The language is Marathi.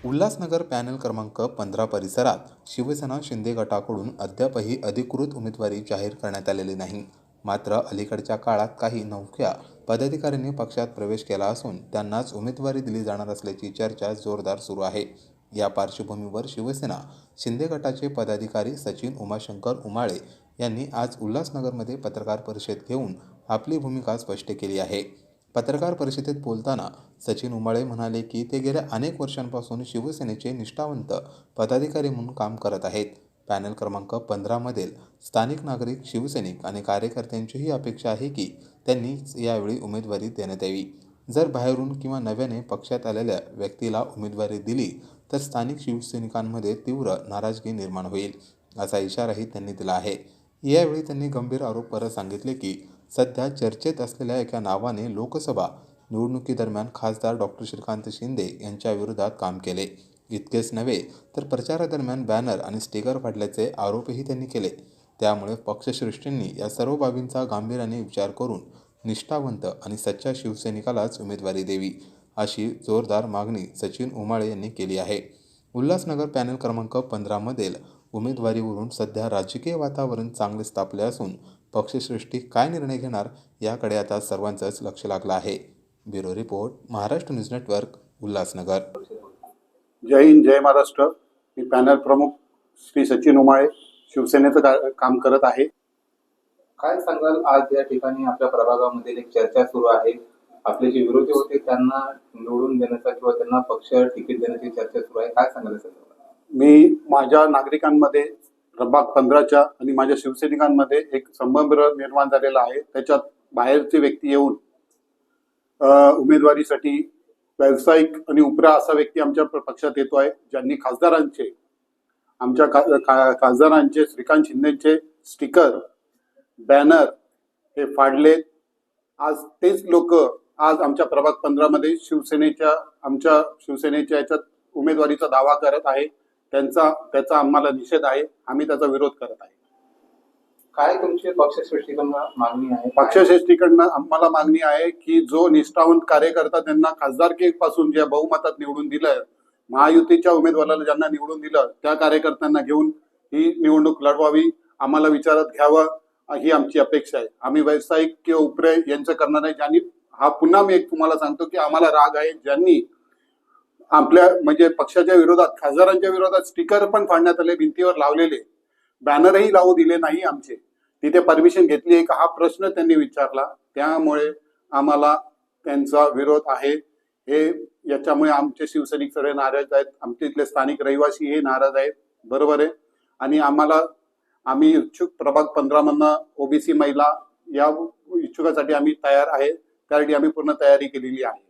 उल्हासनगर पॅनल क्रमांक 15 परिसरात शिवसेना शिंदे गटाकडून अद्यापही अधिकृत उमेदवारी जाहीर करण्यात आलेली नाही. मात्र अलीकडच्या काळात काही नवख्या पदाधिकाऱ्यांनी पक्षात प्रवेश केला असून त्यांनाच उमेदवारी दिली जाणार असल्याची चर्चा जोरदार सुरू आहे. या पार्श्वभूमीवर शिवसेना शिंदे गटाचे पदाधिकारी सचिन उमाशंकर उमाळे यांनी आज उल्हासनगरमध्ये पत्रकार परिषद घेऊन आपली भूमिका स्पष्ट केली आहे. पत्रकार परिषदेत बोलताना सचिन उमाळे म्हणाले की ते गेल्या अनेक वर्षांपासून शिवसेनेचे निष्ठावंत पदाधिकारी म्हणून काम करत आहेत. पॅनल क्रमांक 15 मधील स्थानिक नागरिक, शिवसैनिक आणि कार्यकर्त्यांचीही अपेक्षा आहे की त्यांनी यावेळी उमेदवारी देण्यात यावी. जर बाहेरून किंवा नव्याने पक्षात आलेल्या व्यक्तीला उमेदवारी दिली तर स्थानिक शिवसैनिकांमध्ये तीव्र नाराजगी निर्माण होईल, असा इशाराही त्यांनी दिला आहे. यावेळी त्यांनी गंभीर आरोप करत सांगितले की सध्या चर्चेत असलेल्या एका नावाने लोकसभा निवडणुकीदरम्यान खासदार डॉक्टर श्रीकांत शिंदे यांच्या विरोधात काम केले. इतकेच नव्हे तर प्रचारादरम्यान बॅनर आणि स्टिकर फाडल्याचे आरोपही त्यांनी केले. त्यामुळे पक्षश्रेष्ठींनी या सर्व बाबींचा गांभीर्याने विचार करून निष्ठावंत आणि सच्च्या शिवसैनिकालाच उमेदवारी द्यावी, अशी जोरदार मागणी सचिन उमाळे यांनी केली आहे. उल्हासनगर पॅनल क्रमांक 15 मधील उमेदवारीवरून सध्या राजकीय वातावरण चांगले तापले असून पक्षश्रेष्ठी काय निर्णय घेणार याकडे आता सर्वांचंच लक्ष लागलं आहे. Bureau report, Maharashtra news network, Ulhasnagar. जय हिंद, जय महाराष्ट्र. मी पॅनल प्रमुख श्री सचिन उमाळे शिवसेनेचं काम करत आहे. काय सांगाल, आज या ठिकाणी आपल्या प्रभागामध्ये एक चर्चा सुरू आहे. आपले जे विरोधी होते त्यांना निवडून देण्याचा किंवा त्यांना पक्ष तिकीट देण्याची चर्चा सुरू आहे. काय सांगाल सर? मी माझ्या नागरिकांमध्ये प्रभाग 15च्या आणि माझ्या शिवसैनिकांमध्ये एक संभ्रम निर्माण झालेला आहे. त्याच्यात बाहेरची व्यक्ती येऊन उमेदवारीसाठी व्यावसायिक आणि उपरा असा व्यक्ती आमच्या पक्षात येतो आहे, ज्यांनी खासदारांचे श्रीकांत शिंदेचे स्टिकर, बॅनर हे फाडलेत. आज तेच लोक आज आमच्या प्रभाग 15 मध्ये आमच्या शिवसेनेच्या याच्यात उमेदवारीचा दावा करत आहे. त्याचा आम्हाला निषेध आहे. आम्ही त्याचा विरोध करत आहे. काय तुमची पक्षश्रेष्ठीकडून मागणी आहे? पक्षश्रेष्ठीकडनं आम्हाला मागणी आहे की जो निष्ठावंत कार्यकर्ता त्यांना खासदारकीपासून ज्या बहुमतात निवडून दिलं, महायुतीच्या उमेदवाराला ज्यांना निवडून दिलं, त्या कार्यकर्त्यांना घेऊन ही निवडणूक लढवावी, आम्हाला विचारात घ्यावं, ही आमची अपेक्षा आहे. आम्ही व्यावसायिक किंवा उपरे यांचं करणार नाही. ज्यांनी पुन्हा मी एक तुम्हाला सांगतो की आम्हाला राग आहे ज्यांनी आपल्या म्हणजे पक्षाच्या विरोधात, खासदारांच्या विरोधात स्टिकर पण फाडण्यात आले, भिंतीवर लावलेले, बॅनरही लावू दिले नाही. आमचे तिथे परमिशन घेतली आहे का हा प्रश्न त्यांनी विचारला. त्यामुळे आम्हाला त्यांचा विरोध आहे. याच्यामुळे आमचे शिवसैनिक सगळे नाराज आहेत. आमचे इथले स्थानिक रहिवासी हे नाराज आहेत. बरोबर आहे. आणि आम्ही इच्छुक प्रभाग 15 मधनं ओबीसी महिला या इच्छुकासाठी आम्ही तयार आहे. त्यासाठी आम्ही पूर्ण तयारी केलेली आहे.